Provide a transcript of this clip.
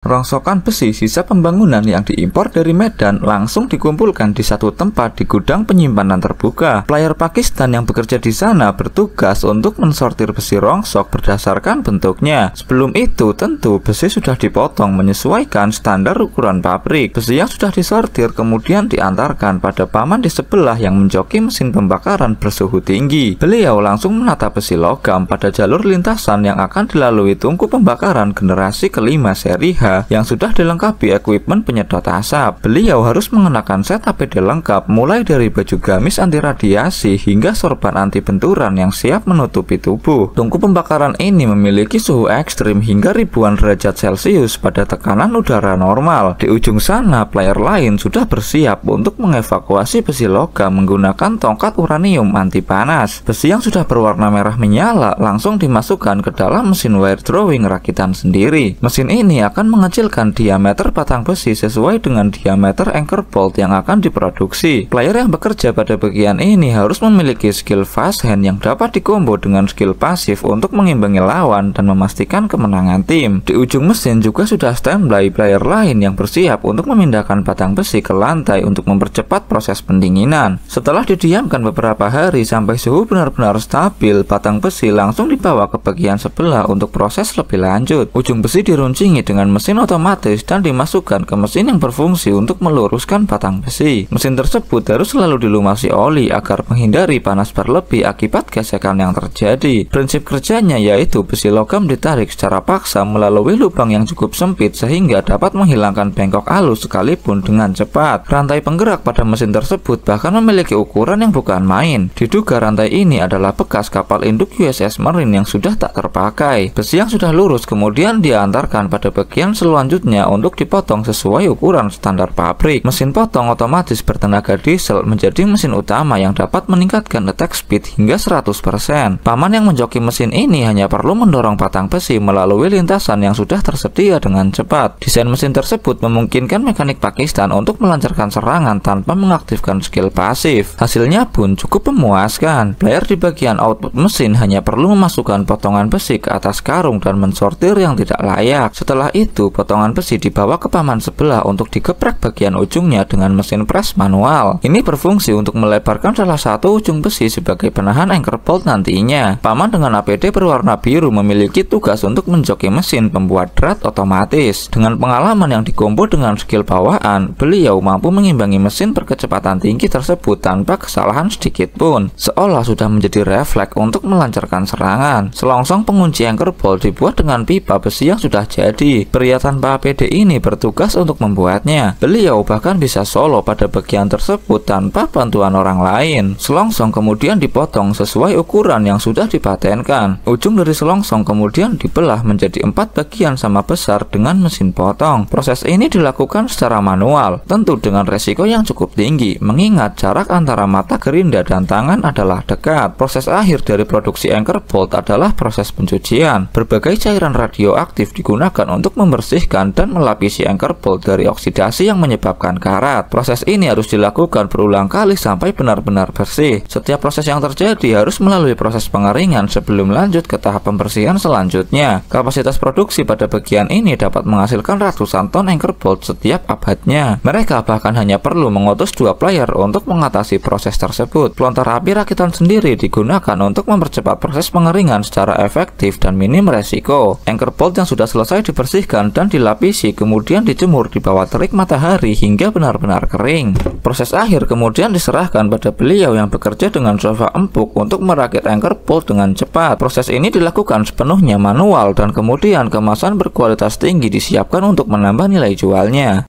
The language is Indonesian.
Rongsokan besi sisa pembangunan yang diimpor dari Medan langsung dikumpulkan di satu tempat di gudang penyimpanan terbuka. Player Pakistan yang bekerja di sana bertugas untuk mensortir besi rongsok berdasarkan bentuknya. Sebelum itu tentu besi sudah dipotong menyesuaikan standar ukuran pabrik. Besi yang sudah disortir kemudian diantarkan pada paman di sebelah yang menjoki mesin pembakaran bersuhu tinggi. Beliau langsung menata besi logam pada jalur lintasan yang akan dilalui tungku pembakaran generasi kelima seri H yang sudah dilengkapi equipment penyedot asap. Beliau harus mengenakan set APD lengkap mulai dari baju gamis anti radiasi hingga sorban anti benturan yang siap menutupi tubuh. Tungku pembakaran ini memiliki suhu ekstrim hingga ribuan derajat Celcius pada tekanan udara normal. Di ujung sana player lain sudah bersiap untuk mengevakuasi besi logam menggunakan tongkat uranium anti panas. Besi yang sudah berwarna merah menyala langsung dimasukkan ke dalam mesin wire drawing rakitan sendiri. Mesin ini akan mengecilkan diameter batang besi sesuai dengan diameter anchor bolt yang akan diproduksi. Player yang bekerja pada bagian ini harus memiliki skill fast hand yang dapat dikombo dengan skill pasif untuk mengimbangi lawan dan memastikan kemenangan tim. Di ujung mesin juga sudah standby player lain yang bersiap untuk memindahkan batang besi ke lantai untuk mempercepat proses pendinginan. Setelah didiamkan beberapa hari sampai suhu benar-benar stabil, batang besi langsung dibawa ke bagian sebelah untuk proses lebih lanjut. Ujung besi diruncingi dengan mesin otomatis dan dimasukkan ke mesin yang berfungsi untuk meluruskan batang besi. Mesin tersebut harus selalu dilumasi oli agar menghindari panas berlebih akibat gesekan yang terjadi. Prinsip kerjanya yaitu besi logam ditarik secara paksa melalui lubang yang cukup sempit sehingga dapat menghilangkan bengkok halus sekalipun dengan cepat. Rantai penggerak pada mesin tersebut bahkan memiliki ukuran yang bukan main. Diduga rantai ini adalah bekas kapal induk USS Marine yang sudah tak terpakai. Besi yang sudah lurus kemudian diantarkan pada bagian selanjutnya untuk dipotong sesuai ukuran standar pabrik. Mesin potong otomatis bertenaga diesel menjadi mesin utama yang dapat meningkatkan attack speed hingga 100%. Paman yang menjoki mesin ini hanya perlu mendorong batang besi melalui lintasan yang sudah tersedia dengan cepat. Desain mesin tersebut memungkinkan mekanik Pakistan untuk melancarkan serangan tanpa mengaktifkan skill pasif. Hasilnya pun cukup memuaskan. Player di bagian output mesin hanya perlu memasukkan potongan besi ke atas karung dan mensortir yang tidak layak. Setelah itu potongan besi dibawa ke paman sebelah untuk digeprek bagian ujungnya dengan mesin press manual. Ini berfungsi untuk melebarkan salah satu ujung besi sebagai penahan anchor bolt nantinya. Paman dengan APD berwarna biru memiliki tugas untuk menjoki mesin pembuat drat otomatis. Dengan pengalaman yang dikombo dengan skill bawaan, beliau mampu mengimbangi mesin berkecepatan tinggi tersebut tanpa kesalahan sedikit pun, seolah sudah menjadi refleks untuk melancarkan serangan. Selongsong pengunci anchor bolt dibuat dengan pipa besi yang sudah jadi. Pria tanpa APD ini bertugas untuk membuatnya. Beliau bahkan bisa solo pada bagian tersebut tanpa bantuan orang lain. Selongsong kemudian dipotong sesuai ukuran yang sudah dipatenkan. Ujung dari selongsong kemudian dibelah menjadi 4 bagian sama besar dengan mesin potong. Proses ini dilakukan secara manual, tentu dengan resiko yang cukup tinggi, mengingat jarak antara mata gerinda dan tangan adalah dekat. Proses akhir dari produksi anchor bolt adalah proses pencucian. Berbagai cairan radioaktif digunakan untuk membersihkan dan melapisi anchor bolt dari oksidasi yang menyebabkan karat. Proses ini harus dilakukan berulang kali sampai benar-benar bersih. Setiap proses yang terjadi harus melalui proses pengeringan sebelum lanjut ke tahap pembersihan selanjutnya. Kapasitas produksi pada bagian ini dapat menghasilkan ratusan ton anchor bolt setiap abadnya. Mereka bahkan hanya perlu mengutus 2 player untuk mengatasi proses tersebut. Pelontar api rakitan sendiri digunakan untuk mempercepat proses pengeringan secara efektif dan minim resiko. Anchor bolt yang sudah selesai dibersihkan dan dilapisi kemudian dijemur di bawah terik matahari hingga benar-benar kering. Proses akhir kemudian diserahkan pada beliau yang bekerja dengan sofa empuk untuk merakit anchor bolt dengan cepat. Proses ini dilakukan sepenuhnya manual dan kemudian kemasan berkualitas tinggi disiapkan untuk menambah nilai jualnya.